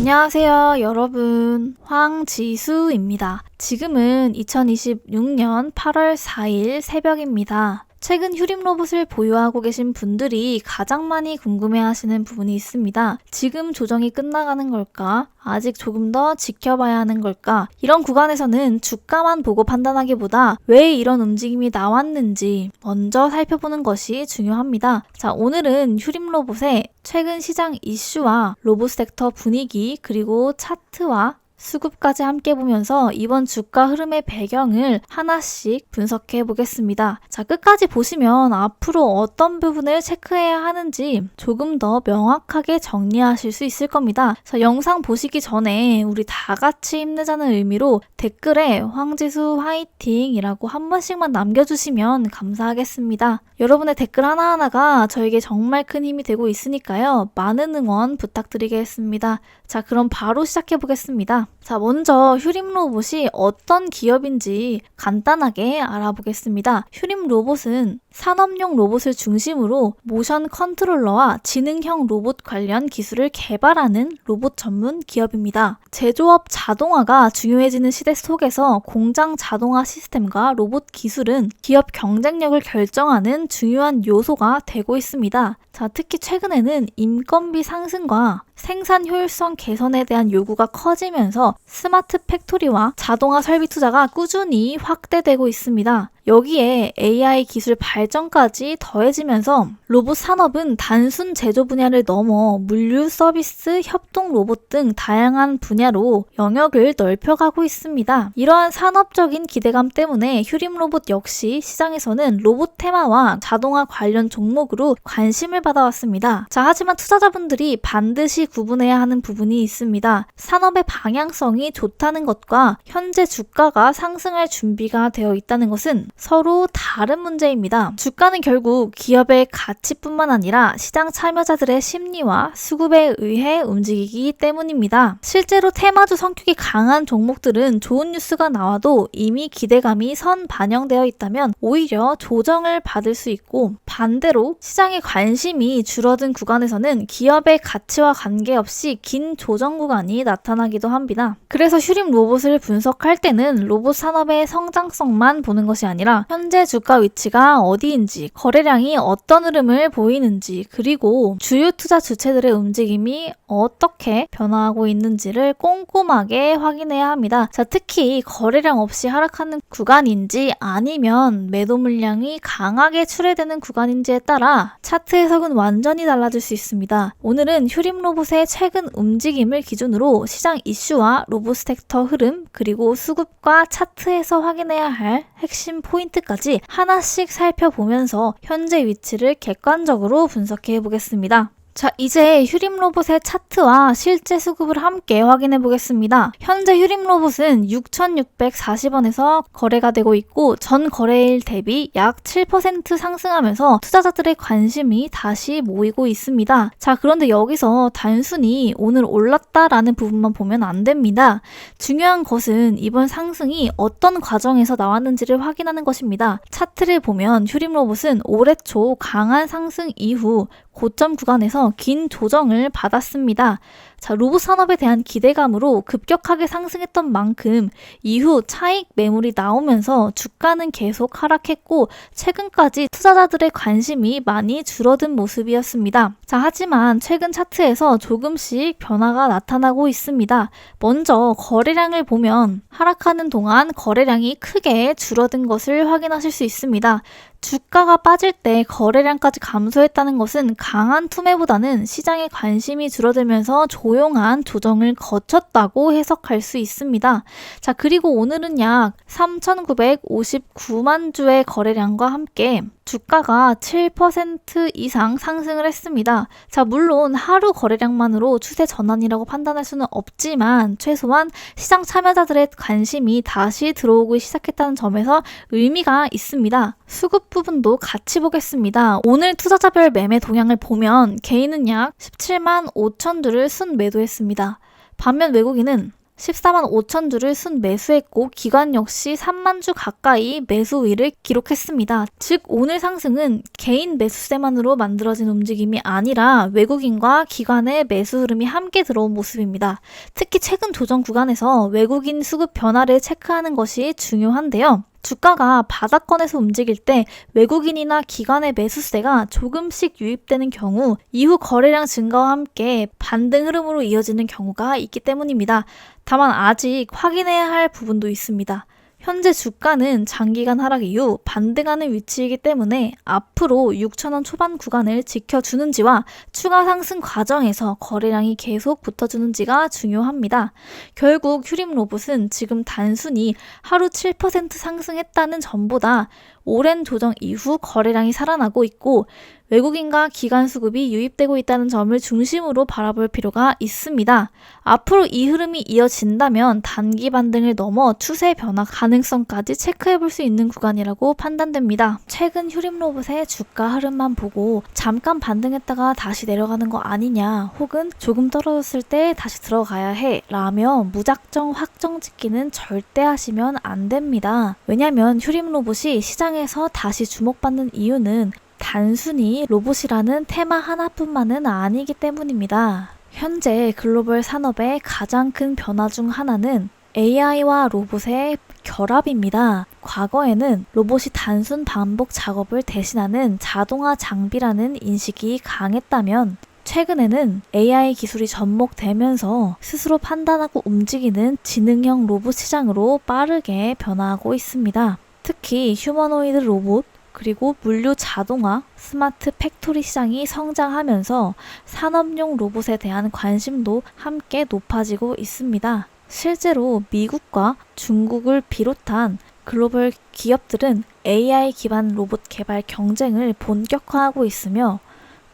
안녕하세요, 여러분. 황지수입니다. 지금은 2026년 8월 4일 새벽입니다. 최근 휴림 로봇을 보유하고 계신 분들이 가장 많이 궁금해하시는 부분이 있습니다. 지금 조정이 끝나가는 걸까? 아직 조금 더 지켜봐야 하는 걸까? 이런 구간에서는 주가만 보고 판단하기보다 왜 이런 움직임이 나왔는지 먼저 살펴보는 것이 중요합니다. 자, 오늘은 휴림 로봇의 최근 시장 이슈와 로봇 섹터 분위기 그리고 차트와 수급까지 함께 보면서 이번 주가 흐름의 배경을 하나씩 분석해 보겠습니다. 자, 끝까지 보시면 앞으로 어떤 부분을 체크해야 하는지 조금 더 명확하게 정리하실 수 있을 겁니다. 자, 영상 보시기 전에 우리 다 같이 힘내자는 의미로 댓글에 황지수 화이팅이라고 한 번씩만 남겨주시면 감사하겠습니다. 여러분의 댓글 하나하나가 저에게 정말 큰 힘이 되고 있으니까요. 많은 응원 부탁드리겠습니다. 자, 그럼 바로 시작해 보겠습니다. 자, 먼저 휴림 로봇이 어떤 기업인지 간단하게 알아보겠습니다. 휴림 로봇은 산업용 로봇을 중심으로 모션 컨트롤러와 지능형 로봇 관련 기술을 개발하는 로봇 전문 기업입니다. 제조업 자동화가 중요해지는 시대 속에서 공장 자동화 시스템과 로봇 기술은 기업 경쟁력을 결정하는 중요한 요소가 되고 있습니다. 자, 특히 최근에는 인건비 상승과 생산 효율성 개선에 대한 요구가 커지면서 스마트 팩토리와 자동화 설비 투자가 꾸준히 확대되고 있습니다. 여기에 AI 기술 발전까지 더해지면서 로봇 산업은 단순 제조 분야를 넘어 물류, 서비스, 협동 로봇 등 다양한 분야로 영역을 넓혀가고 있습니다. 이러한 산업적인 기대감 때문에 휴림 로봇 역시 시장에서는 로봇 테마와 자동화 관련 종목으로 관심을 받아왔습니다. 자, 하지만 투자자분들이 반드시 구분해야 하는 부분이 있습니다. 산업의 방향성이 좋다는 것과 현재 주가가 상승할 준비가 되어 있다는 것은 서로 다른 문제입니다. 주가는 결국 기업의 가치뿐만 아니라 시장 참여자들의 심리와 수급에 의해 움직이기 때문입니다. 실제로 테마주 성격이 강한 종목들은 좋은 뉴스가 나와도 이미 기대감이 선 반영되어 있다면 오히려 조정을 받을 수 있고, 반대로 시장의 관심이 줄어든 구간에서는 기업의 가치와 관계없이 긴 조정 구간이 나타나기도 합니다. 그래서 휴림 로봇을 분석할 때는 로봇 산업의 성장성만 보는 것이 아니라 현재 주가 위치가 어디인지, 거래량이 어떤 흐름을 보이는지, 그리고 주요 투자 주체들의 움직임이 어떻게 변화하고 있는지를 꼼꼼하게 확인해야 합니다. 자, 특히 거래량 없이 하락하는 구간인지 아니면 매도 물량이 강하게 출회되는 구간인지에 따라 차트 해석은 완전히 달라질 수 있습니다. 오늘은 휴림 로봇의 최근 움직임을 기준으로 시장 이슈와 로봇 섹터 흐름, 그리고 수급과 차트에서 확인해야 할 핵심 포인트까지 하나씩 살펴보면서 현재 위치를 객관적으로 분석해 보겠습니다. 자, 이제 휴림 로봇의 차트와 실제 수급을 함께 확인해 보겠습니다. 현재 휴림 로봇은 6,640원에서 거래가 되고 있고, 전 거래일 대비 약 7% 상승하면서 투자자들의 관심이 다시 모이고 있습니다. 자, 그런데 여기서 단순히 오늘 올랐다라는 부분만 보면 안 됩니다. 중요한 것은 이번 상승이 어떤 과정에서 나왔는지를 확인하는 것입니다. 차트를 보면 휴림 로봇은 올해 초 강한 상승 이후 고점 구간에서 긴 조정을 받았습니다. 자, 로봇 산업에 대한 기대감으로 급격하게 상승했던 만큼 이후 차익 매물이 나오면서 주가는 계속 하락했고, 최근까지 투자자들의 관심이 많이 줄어든 모습이었습니다. 자, 하지만 최근 차트에서 조금씩 변화가 나타나고 있습니다. 먼저 거래량을 보면 하락하는 동안 거래량이 크게 줄어든 것을 확인하실 수 있습니다. 주가가 빠질 때 거래량까지 감소했다는 것은 강한 투매보다는 시장의 관심이 줄어들면서 조용한 조정을 거쳤다고 해석할 수 있습니다. 자, 그리고 오늘은 약 3,959만 주의 거래량과 함께 주가가 7% 이상 상승을 했습니다. 자, 물론 하루 거래량만으로 추세 전환이라고 판단할 수는 없지만 최소한 시장 참여자들의 관심이 다시 들어오기 시작했다는 점에서 의미가 있습니다. 수급 부분도 같이 보겠습니다. 오늘 투자자별 매매 동향을 보면 개인은 약 17만 5천 주를 순매도했습니다. 반면 외국인은 14만 5천 주를 순매수했고 기관 역시 3만 주 가까이 매수 우위를 기록했습니다. 즉 오늘 상승은 개인 매수세만으로 만들어진 움직임이 아니라 외국인과 기관의 매수 흐름이 함께 들어온 모습입니다. 특히 최근 조정 구간에서 외국인 수급 변화를 체크하는 것이 중요한데요. 주가가 바닥권에서 움직일 때 외국인이나 기관의 매수세가 조금씩 유입되는 경우 이후 거래량 증가와 함께 반등 흐름으로 이어지는 경우가 있기 때문입니다. 다만 아직 확인해야 할 부분도 있습니다. 현재 주가는 장기간 하락 이후 반등하는 위치이기 때문에 앞으로 6,000원 초반 구간을 지켜주는지와 추가 상승 과정에서 거래량이 계속 붙어주는지가 중요합니다. 결국 휴림로봇은 지금 단순히 하루 7% 상승했다는 점보다 오랜 조정 이후 거래량이 살아나고 있고 외국인과 기관 수급이 유입되고 있다는 점을 중심으로 바라볼 필요가 있습니다. 앞으로 이 흐름이 이어진다면 단기 반등을 넘어 추세 변화 가능성까지 체크해 볼 수 있는 구간이라고 판단됩니다. 최근 휴림로봇의 주가 흐름만 보고 잠깐 반등했다가 다시 내려가는 거 아니냐 혹은 조금 떨어졌을 때 다시 들어가야 해 라며 무작정 확정 짓기는 절대 하시면 안 됩니다. 왜냐면 휴림로봇이 시장에서 다시 주목받는 이유는 단순히 로봇이라는 테마 하나뿐만은 아니기 때문입니다. 현재 글로벌 산업의 가장 큰 변화 중 하나는 AI와 로봇의 결합입니다. 과거에는 로봇이 단순 반복 작업을 대신하는 자동화 장비라는 인식이 강했다면 최근에는 AI 기술이 접목되면서 스스로 판단하고 움직이는 지능형 로봇 시장으로 빠르게 변화하고 있습니다. 특히 휴머노이드 로봇, 그리고 물류 자동화, 스마트 팩토리 시장이 성장하면서 산업용 로봇에 대한 관심도 함께 높아지고 있습니다. 실제로 미국과 중국을 비롯한 글로벌 기업들은 AI 기반 로봇 개발 경쟁을 본격화하고 있으며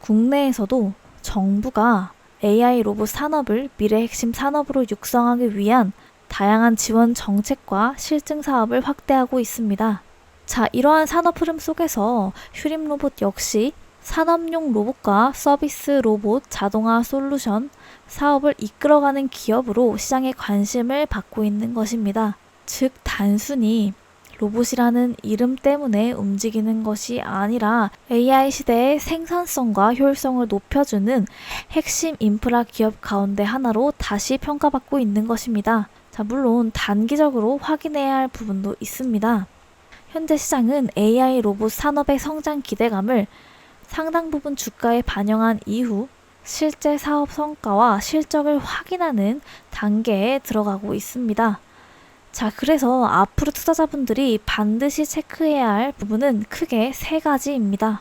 국내에서도 정부가 AI 로봇 산업을 미래 핵심 산업으로 육성하기 위한 다양한 지원 정책과 실증 사업을 확대하고 있습니다. 자, 이러한 산업 흐름 속에서 휴림로봇 역시 산업용 로봇과 서비스 로봇 자동화 솔루션 사업을 이끌어가는 기업으로 시장의 관심을 받고 있는 것입니다. 즉, 단순히 로봇이라는 이름 때문에 움직이는 것이 아니라 AI 시대의 생산성과 효율성을 높여주는 핵심 인프라 기업 가운데 하나로 다시 평가받고 있는 것입니다. 자, 물론 단기적으로 확인해야 할 부분도 있습니다. 현재 시장은 AI 로봇 산업의 성장 기대감을 상당 부분 주가에 반영한 이후 실제 사업 성과와 실적을 확인하는 단계에 들어가고 있습니다. 자, 그래서 앞으로 투자자분들이 반드시 체크해야 할 부분은 크게 세 가지입니다.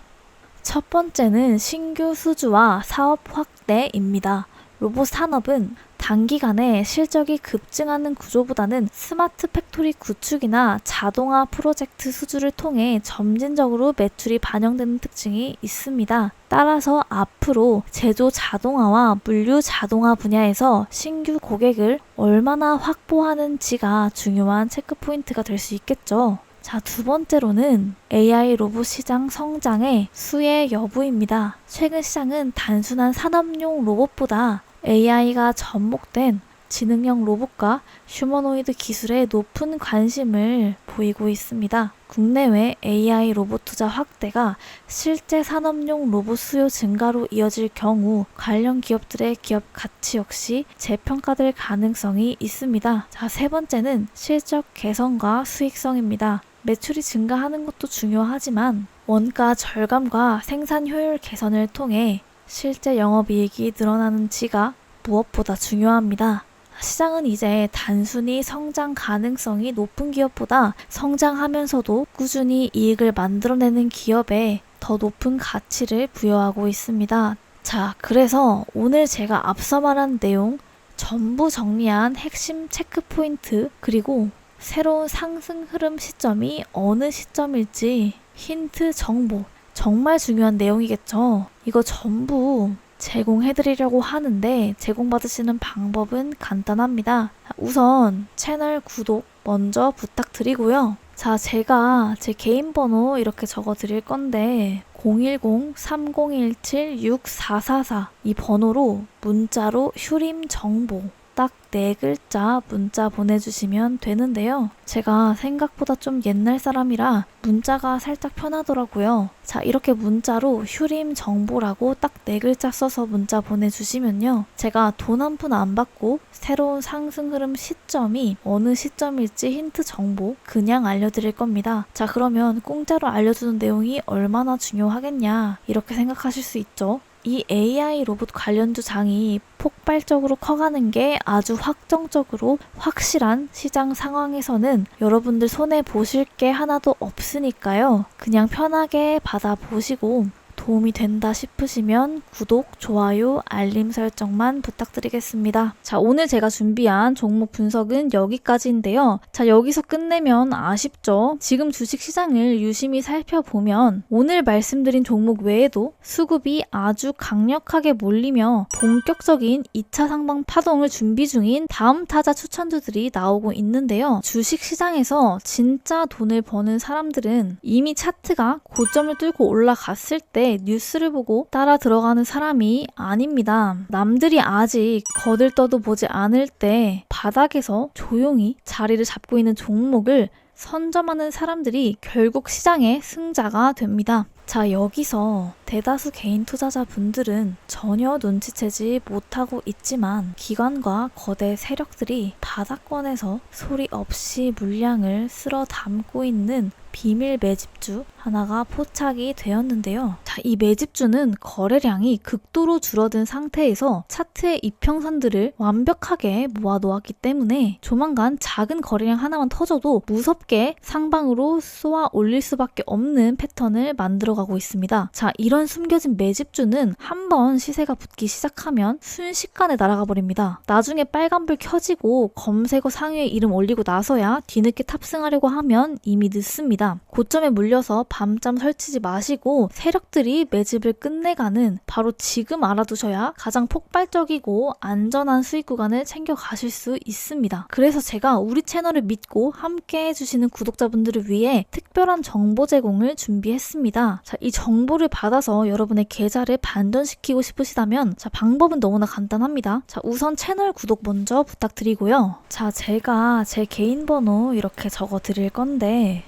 첫 번째는 신규 수주와 사업 확대입니다. 로봇 산업은 단기간에 실적이 급증하는 구조보다는 스마트 팩토리 구축이나 자동화 프로젝트 수주를 통해 점진적으로 매출이 반영되는 특징이 있습니다. 따라서 앞으로 제조 자동화와 물류 자동화 분야에서 신규 고객을 얼마나 확보하는지가 중요한 체크 포인트가 될 수 있겠죠. 자, 두 번째로는 AI 로봇 시장 성장의 수혜 여부입니다. 최근 시장은 단순한 산업용 로봇보다 AI가 접목된 지능형 로봇과 휴머노이드 기술에 높은 관심을 보이고 있습니다. 국내외 AI 로봇 투자 확대가 실제 산업용 로봇 수요 증가로 이어질 경우 관련 기업들의 기업 가치 역시 재평가될 가능성이 있습니다. 자, 세 번째는 실적 개선과 수익성입니다. 매출이 증가하는 것도 중요하지만 원가 절감과 생산 효율 개선을 통해 실제 영업이익이 늘어나는지가 무엇보다 중요합니다. 시장은 이제 단순히 성장 가능성이 높은 기업보다 성장하면서도 꾸준히 이익을 만들어내는 기업에 더 높은 가치를 부여하고 있습니다. 자, 그래서 오늘 제가 앞서 말한 내용 전부 정리한 핵심 체크 포인트 그리고 새로운 상승 흐름 시점이 어느 시점일지 힌트 정보 정말 중요한 내용이겠죠. 이거 전부 제공해드리려고 하는데 제공받으시는 방법은 간단합니다. 우선 채널 구독 먼저 부탁드리고요. 자, 제가 제 개인 번호 이렇게 적어드릴 건데 010-3017-6444 이 번호로 문자로 휴림 정보 딱 4글자 문자 보내주시면 되는데요. 제가 생각보다 좀 옛날 사람이라 문자가 살짝 편하더라고요. 자, 이렇게 문자로 휴림 정보라고 딱 4글자 써서 문자 보내주시면요. 제가 돈 한 푼 안 받고 새로운 상승 흐름 시점이 어느 시점일지 힌트 정보 그냥 알려드릴 겁니다. 자, 그러면 공짜로 알려주는 내용이 얼마나 중요하겠냐 이렇게 생각하실 수 있죠. 이 AI 로봇 관련주 장이 폭발적으로 커가는 게 아주 확정적으로 확실한 시장 상황에서는 여러분들 손에 보실 게 하나도 없으니까요. 그냥 편하게 받아보시고 도움이 된다 싶으시면 구독, 좋아요, 알림 설정만 부탁드리겠습니다. 자, 오늘 제가 준비한 종목 분석은 여기까지인데요. 자, 여기서 끝내면 아쉽죠? 지금 주식시장을 유심히 살펴보면 오늘 말씀드린 종목 외에도 수급이 아주 강력하게 몰리며 본격적인 2차 상방 파동을 준비 중인 다음 타자 추천주들이 나오고 있는데요. 주식시장에서 진짜 돈을 버는 사람들은 이미 차트가 고점을 뚫고 올라갔을 때 뉴스를 보고 따라 들어가는 사람이 아닙니다. 남들이 아직 거들떠도 보지 않을 때 바닥에서 조용히 자리를 잡고 있는 종목을 선점하는 사람들이 결국 시장의 승자가 됩니다. 자, 여기서 대다수 개인 투자자분들은 전혀 눈치채지 못하고 있지만 기관과 거대 세력들이 바닥권에서 소리 없이 물량을 쓸어 담고 있는 비밀 매집주 하나가 포착이 되었는데요. 자, 이 매집주는 거래량이 극도로 줄어든 상태에서 차트의 이평선들을 완벽하게 모아놓았기 때문에 조만간 작은 거래량 하나만 터져도 무섭게 상방으로 쏘아 올릴 수밖에 없는 패턴을 만들어가고 있습니다. 자, 이런 숨겨진 매집주는 한번 시세가 붙기 시작하면 순식간에 날아가 버립니다. 나중에 빨간불 켜지고 검색어 상위에 이름 올리고 나서야 뒤늦게 탑승하려고 하면 이미 늦습니다. 고점에 물려서 밤잠 설치지 마시고 세력들이 매집을 끝내가는 바로 지금 알아두셔야 가장 폭발적이고 안전한 수익 구간을 챙겨가실 수 있습니다. 그래서 제가 우리 채널을 믿고 함께 해주시는 구독자분들을 위해 특별한 정보 제공을 준비했습니다. 자, 이 정보를 받아서 여러분의 계좌를 반전시키고 싶으시다면 자, 방법은 너무나 간단합니다. 자, 우선 채널 구독 먼저 부탁드리고요. 자, 제가 제 개인 번호 이렇게 적어 드릴 건데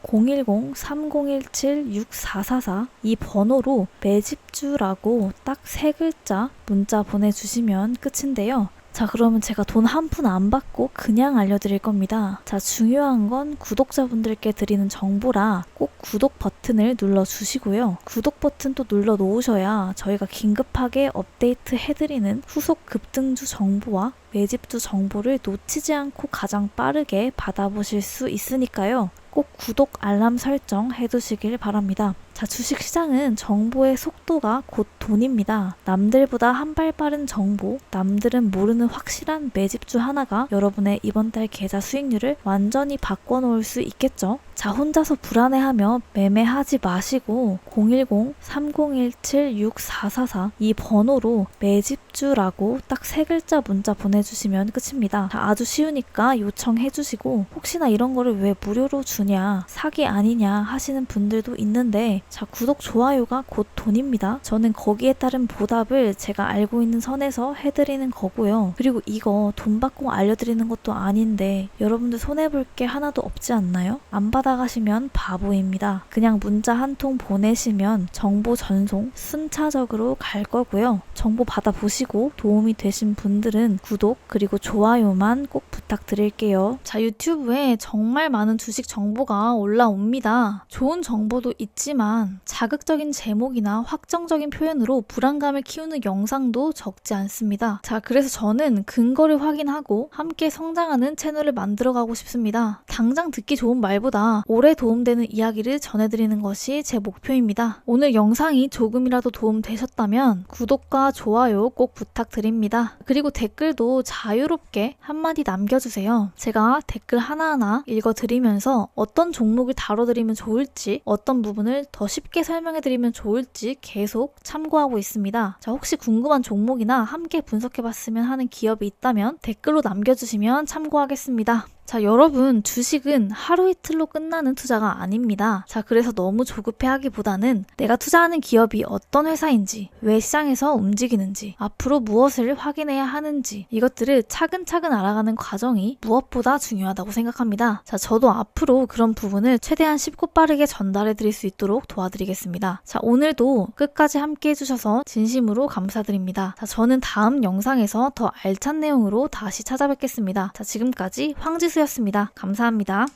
010-3017-6444 이 번호로 매집주라고 딱 3글자 문자 보내주시면 끝인데요. 자, 그러면 제가 돈 한 푼 안 받고 그냥 알려드릴 겁니다. 자, 중요한 건 구독자분들께 드리는 정보라 꼭 구독 버튼을 눌러주시고요. 구독 버튼 또 눌러 놓으셔야 저희가 긴급하게 업데이트 해드리는 후속 급등주 정보와 매집주 정보를 놓치지 않고 가장 빠르게 받아보실 수 있으니까요. 꼭 구독, 알람 설정 해두시길 바랍니다. 자, 주식시장은 정보의 속도가 곧 돈입니다. 남들보다 한 발 빠른 정보, 남들은 모르는 확실한 매집주 하나가 여러분의 이번 달 계좌 수익률을 완전히 바꿔놓을 수 있겠죠? 자, 혼자서 불안해하며 매매하지 마시고 010-3017-6444 이 번호로 매집주라고 딱 3글자 문자 보내주시면 끝입니다. 자, 아주 쉬우니까 요청해주시고 혹시나 이런 거를 왜 무료로 주냐, 사기 아니냐 하시는 분들도 있는데 자, 구독, 좋아요가 곧 돈입니다. 저는 거기에 따른 보답을 제가 알고 있는 선에서 해드리는 거고요. 그리고 이거 돈 받고 알려드리는 것도 아닌데 여러분들 손해볼 게 하나도 없지 않나요? 안 받아가시면 바보입니다. 그냥 문자 한 통 보내시면 정보 전송 순차적으로 갈 거고요. 정보 받아보시고 도움이 되신 분들은 구독 그리고 좋아요만 꼭 부탁드릴게요. 자, 유튜브에 정말 많은 주식 정보가 올라옵니다. 좋은 정보도 있지만 자극적인 제목이나 확정적인 표현으로 불안감을 키우는 영상도 적지 않습니다. 자, 그래서 저는 근거를 확인하고 함께 성장하는 채널을 만들어가고 싶습니다. 당장 듣기 좋은 말보다 오래 도움되는 이야기를 전해드리는 것이 제 목표입니다. 오늘 영상이 조금이라도 도움되셨다면 구독과 좋아요 꼭 부탁드립니다. 그리고 댓글도 자유롭게 한마디 남겨주세요. 제가 댓글 하나하나 읽어드리면서 어떤 종목을 다뤄드리면 좋을지, 어떤 부분을 더 쉽게 설명해드리면 좋을지 계속 참고하고 있습니다. 자, 혹시 궁금한 종목이나 함께 분석해봤으면 하는 기업이 있다면 댓글로 남겨주시면 참고하겠습니다. 자, 여러분, 주식은 하루 이틀로 끝나는 투자가 아닙니다. 자, 그래서 너무 조급해하기보다는 내가 투자하는 기업이 어떤 회사인지, 왜 시장에서 움직이는지, 앞으로 무엇을 확인해야 하는지, 이것들을 차근차근 알아가는 과정이 무엇보다 중요하다고 생각합니다. 자, 저도 앞으로 그런 부분을 최대한 쉽고 빠르게 전달해 드릴 수 있도록 도와드리겠습니다. 자, 오늘도 끝까지 함께 해주셔서 진심으로 감사드립니다. 자, 저는 다음 영상에서 더 알찬 내용으로 다시 찾아뵙겠습니다. 자, 지금까지 황지수였습니다. 감사합니다.